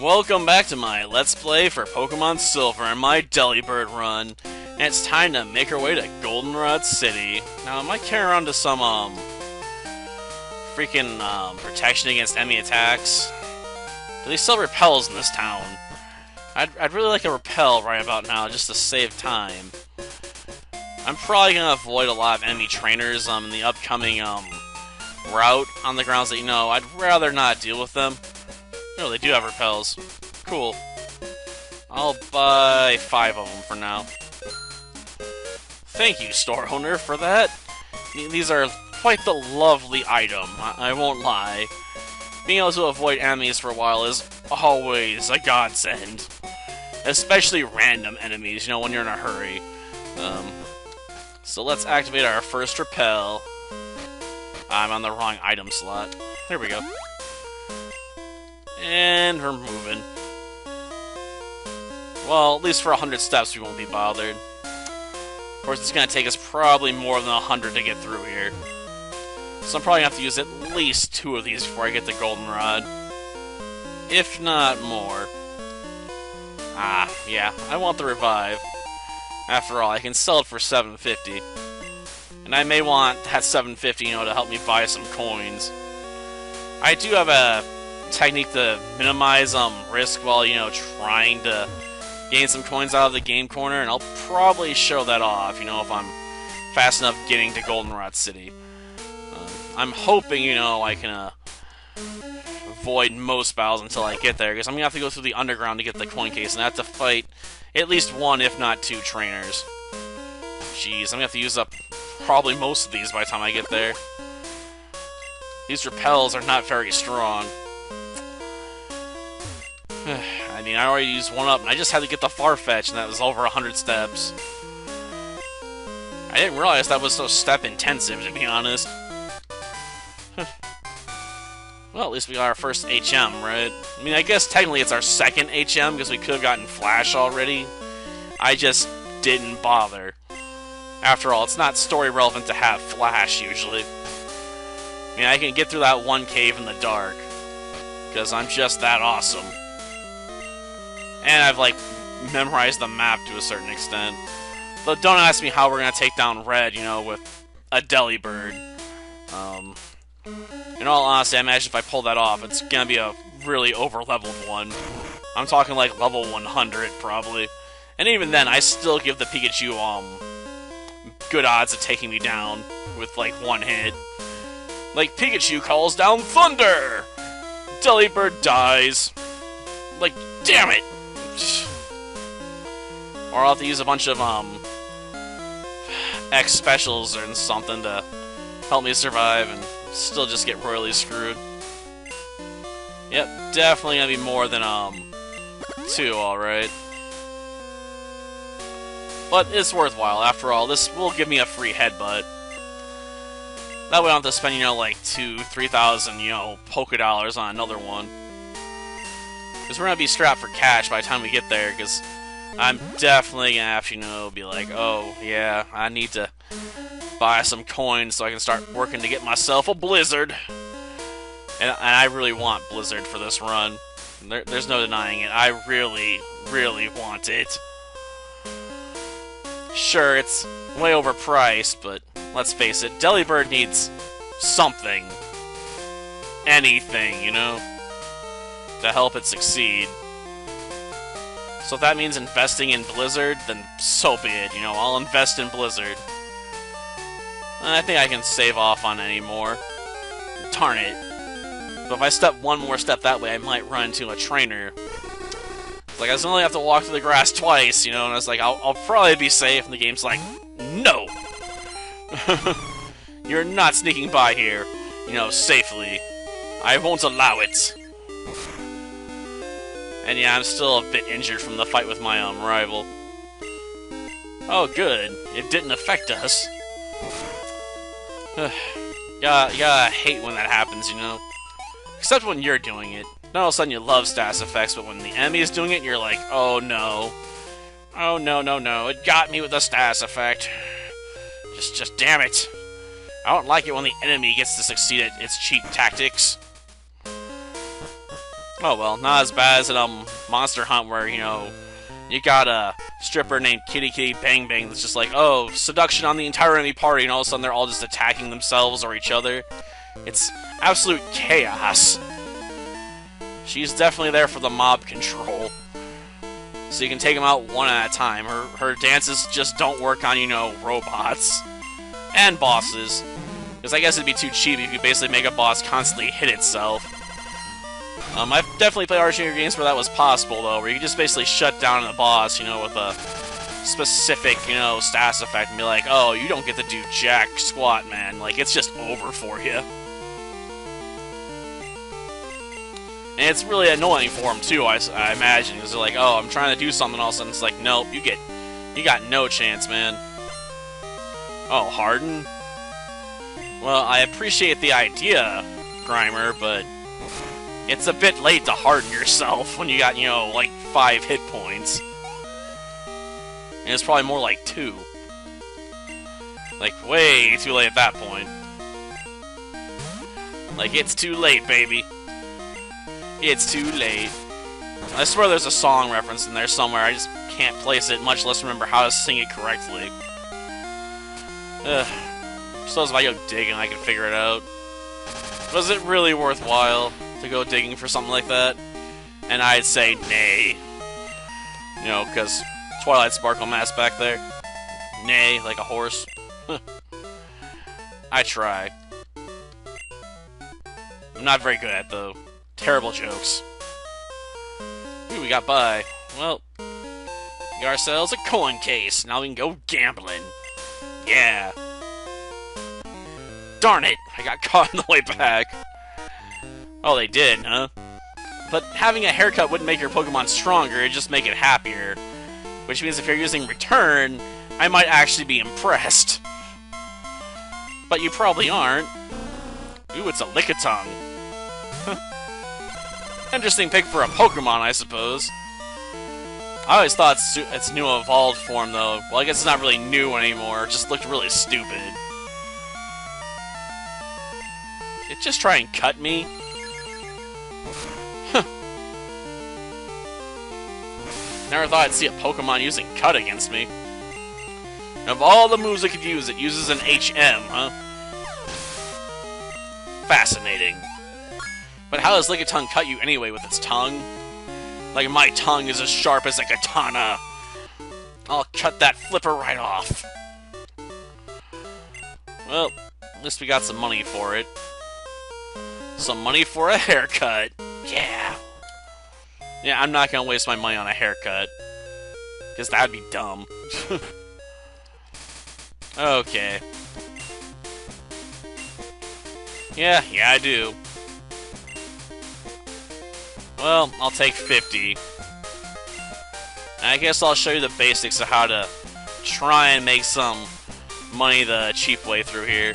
Welcome back to my Let's Play for Pokemon Silver and my Delibird run. And it's time to make our way to Goldenrod City. Now, I might carry around to some, freaking, protection against enemy attacks. Do they sell repels in this town? I'd really like a repel right about now, just to save time. I'm probably gonna avoid a lot of enemy trainers, in the upcoming, route, on the grounds that, I'd rather not deal with them. No, they do have repels. Cool. I'll buy 5 of them for now. Thank you, store owner, for that. These are quite the lovely item, I won't lie. Being able to avoid enemies for a while is always a godsend. Especially random enemies, when you're in a hurry. So let's activate our first repel. I'm on the wrong item slot. There we go. And we're moving. Well, at least for 100 steps we won't be bothered. Of course, it's going to take us probably more than 100 to get through here. So I'm probably going to have to use at least 2 of these before I get the Goldenrod. If not more. Yeah, I want the revive. After all, I can sell it for $7.50. And I may want that $7.50, to help me buy some coins. I do have a technique to minimize risk while, trying to gain some coins out of the game corner, and I'll probably show that off, if I'm fast enough getting to Goldenrod City. I'm hoping, I can avoid most battles until I get there, because I'm going to have to go through the underground to get the coin case, and I have to fight at least 1, if not 2 trainers. Jeez, I'm going to have to use up probably most of these by the time I get there. These repels are not very strong. I mean, I already used 1 up, and I just had to get the Farfetch, and that was over 100 steps. I didn't realize that was so step-intensive, to be honest. Well, at least we got our first HM, right? I mean, I guess technically it's our second HM, because we could have gotten Flash already. I just didn't bother. After all, it's not story relevant to have Flash, usually. I mean, I can get through that 1 cave in the dark, because I'm just that awesome. And I've, memorized the map to a certain extent. But don't ask me how we're going to take down Red, with a Delibird. In all honesty, I imagine if I pull that off, it's going to be a really over-leveled one. I'm talking, level 100, probably. And even then, I still give the Pikachu, good odds of taking me down with, 1 hit. Pikachu calls down Thunder! Delibird dies. Damn it! Or I'll have to use a bunch of, X specials or something to help me survive and still just get royally screwed. Yep, definitely gonna be more than, 2, alright. But it's worthwhile, after all. This will give me a free headbutt. That way I don't have to spend, 2,000-3,000, Poké Dollars on another one. Because we're going to be strapped for cash by the time we get there, because I'm definitely going to have to, be like, oh, yeah, I need to buy some coins so I can start working to get myself a Blizzard. And I really want Blizzard for this run. There's no denying it. I really, really want it. Sure, it's way overpriced, but let's face it, Delibird needs something. Anything, to help it succeed. So if that means investing in Blizzard, then so be it, I'll invest in Blizzard. I think I can save off on any more. Darn it. But if I step 1 more step that way, I might run into a trainer. It's I only have to walk through the grass twice, and I was like, I'll probably be safe, and the game's like, no! You're not sneaking by here, safely. I won't allow it. And yeah, I'm still a bit injured from the fight with my rival. Oh, good. It didn't affect us. gotta hate when that happens, Except when you're doing it. Then all of a sudden you love status effects, but when the enemy is doing it, you're like, oh no. Oh no, no, no. It got me with the status effect. Just damn it. I don't like it when the enemy gets to succeed at its cheap tactics. Oh well, not as bad as in Monster Hunt where, you know, you got a stripper named Kitty Kitty Bang Bang that's just like, oh, seduction on the entire enemy party, and all of a sudden they're all just attacking themselves or each other. It's absolute chaos. She's definitely there for the mob control. So you can take them out one at a time. Her dances just don't work on, you know, robots. And bosses. Because I guess it'd be too cheap if you basically make a boss constantly hit itself. I've definitely played RPG games where that was possible, though, where you just basically shut down the boss, you know, with a specific, you know, status effect, and be like, oh, you don't get to do jack squat, man. Like, it's just over for you. And it's really annoying for them, too, I imagine, because they're like, oh, I'm trying to do something, all of a sudden it's like, nope, you got no chance, man. Oh, harden? Well, I appreciate the idea, Grimer, but it's a bit late to harden yourself when you got, you know, like 5 hit points. And it's probably more like 2. Like, way too late at that point. Like, it's too late, baby. It's too late. I swear there's a song reference in there somewhere, I just can't place it, much less remember how to sing it correctly. Ugh. Suppose if I go digging, I can figure it out. Was it really worthwhile to go digging for something like that? And I'd say nay. You know, because Twilight Sparkle Mask back there. Nay, like a horse. I try. I'm not very good at it, though. Terrible jokes. Ooh, we got by. Well, we got ourselves a coin case. Now we can go gambling. Yeah. Darn it! I got caught on the way back. Oh, they did, huh? But having a haircut wouldn't make your Pokemon stronger, it'd just make it happier. Which means if you're using Return, I might actually be impressed. But you probably aren't. Ooh, it's a Lickitung. Interesting pick for a Pokemon, I suppose. I always thought its new evolved form, though. Well, I guess it's not really new anymore. It just looked really stupid. It just try and cut me? Huh. Never thought I'd see a Pokemon using Cut against me. Of all the moves it could use, it uses an HM, huh? Fascinating. But how does Lickitung cut you anyway with its tongue? Like my tongue is as sharp as a katana. I'll cut that flipper right off. Well, at least we got some money for it. Some money for a haircut. Yeah. Yeah, I'm not gonna waste my money on a haircut. Because that'd be dumb. Okay. Yeah, I do. Well, I'll take 50. And I guess I'll show you the basics of how to try and make some money the cheap way through here.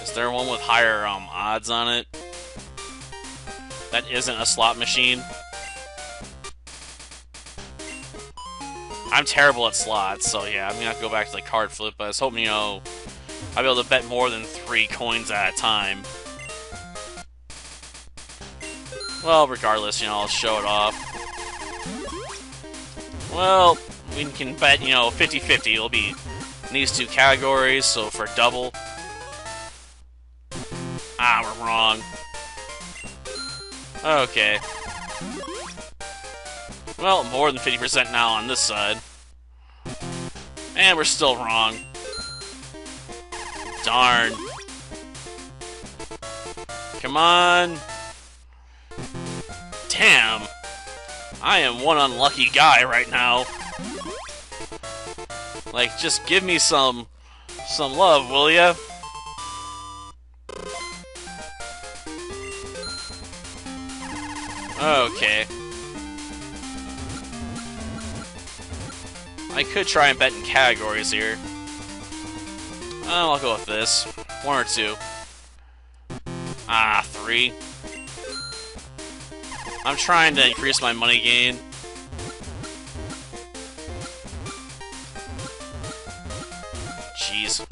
Is there one with higher odds on it? That isn't a slot machine? I'm terrible at slots, so yeah, I'm gonna have to go back to the card flip, but I was hoping, you know, I'll be able to bet more than 3 coins at a time. Well, regardless, you know, I'll show it off. Well, we can bet, you know, 50-50. It'll be in these 2 categories, so for double... Ah, we're wrong. Okay. Well, more than 50% now on this side. And we're still wrong. Darn. Come on. Damn. I am one unlucky guy right now. Like, just give me some love, will ya? Okay. I could try and bet in categories here. I'll go with this. 1 or 2. Ah, 3. I'm trying to increase my money gain. Jeez.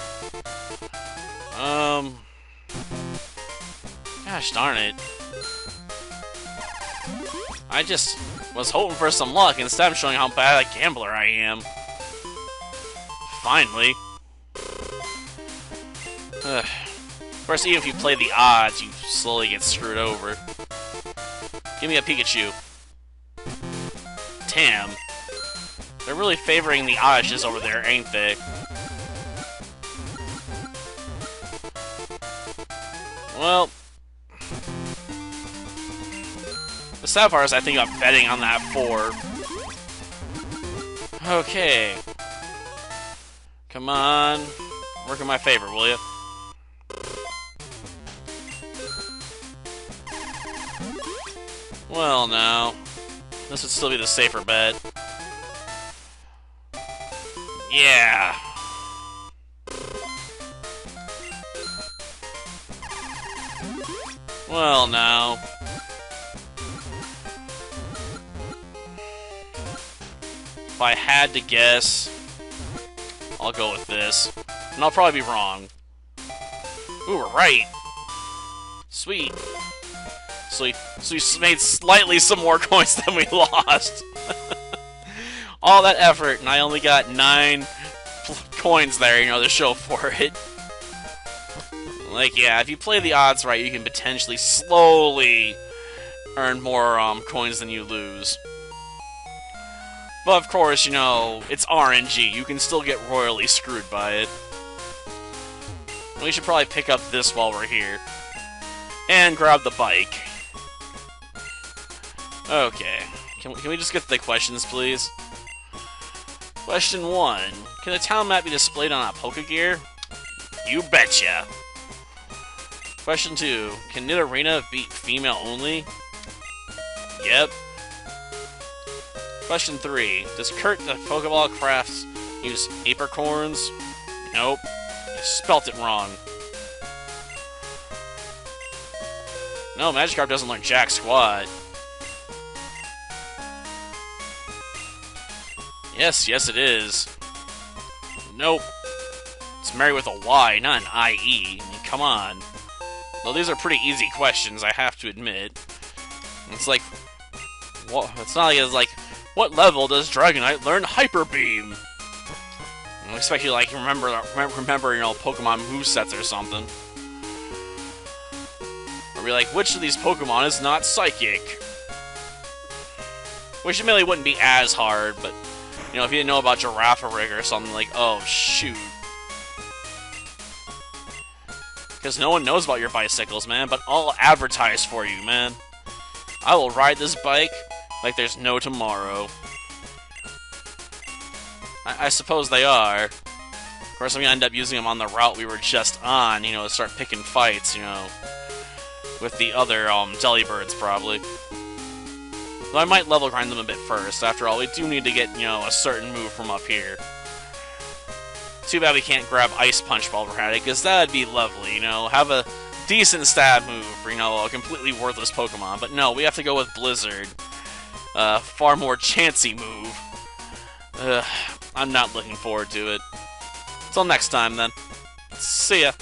Gosh darn it. I just was hoping for some luck instead of showing how bad a gambler I am. Finally. Ugh. Of course, even if you play the odds, you slowly get screwed over. Give me a Pikachu. Damn. They're really favoring the odds over there, ain't they? Well, the sad part is I think I'm betting on that 4. Okay. Come on. Work in my favor, will you? Well, now. This would still be the safer bet. Yeah. Well, now. If I had to guess, I'll go with this. And I'll probably be wrong. Ooh, we're right. Sweet. So we made slightly some more coins than we lost. All that effort, and I only got 9 coins there, to show for it. Like, yeah, if you play the odds right, you can potentially slowly earn more coins than you lose. But of course, it's RNG. You can still get royally screwed by it. We should probably pick up this while we're here. And grab the bike. Okay. Can we just get to the questions, please? Question 1. Can the town map be displayed on a Pokegear? You betcha! Question 2. Can Nidorina beat female only? Yep. Question 3. Does Kurt the Pokeball Crafts use apricorns? Nope. You spelt it wrong. No, Magikarp doesn't learn jack squat. Yes, it is. Nope. It's married with a Y, not an I-E. I mean, come on. Well, these are pretty easy questions, I have to admit. It's like... Well, it's not like it's like... What level does Dragonite learn Hyper Beam? I expect you to, remember, Pokemon movesets or something. Or be like, which of these Pokemon is not Psychic? Which admittedly wouldn't be as hard, but... if you didn't know about Girafarig or something, like, oh, shoot. Because no one knows about your bicycles, man, but I'll advertise for you, man. I will ride this bike like there's no tomorrow. I suppose they are. Of course, I'm going to end up using them on the route we were just on, to start picking fights, with the other, Delibirds, probably. Though I might level grind them a bit first. After all, we do need to get, a certain move from up here. Too bad we can't grab Ice Punch while we're at it, because that'd be lovely, have a decent stab move for, a completely worthless Pokemon. But no, we have to go with Blizzard. Far more chancy move. I'm not looking forward to it. Till next time, then. See ya.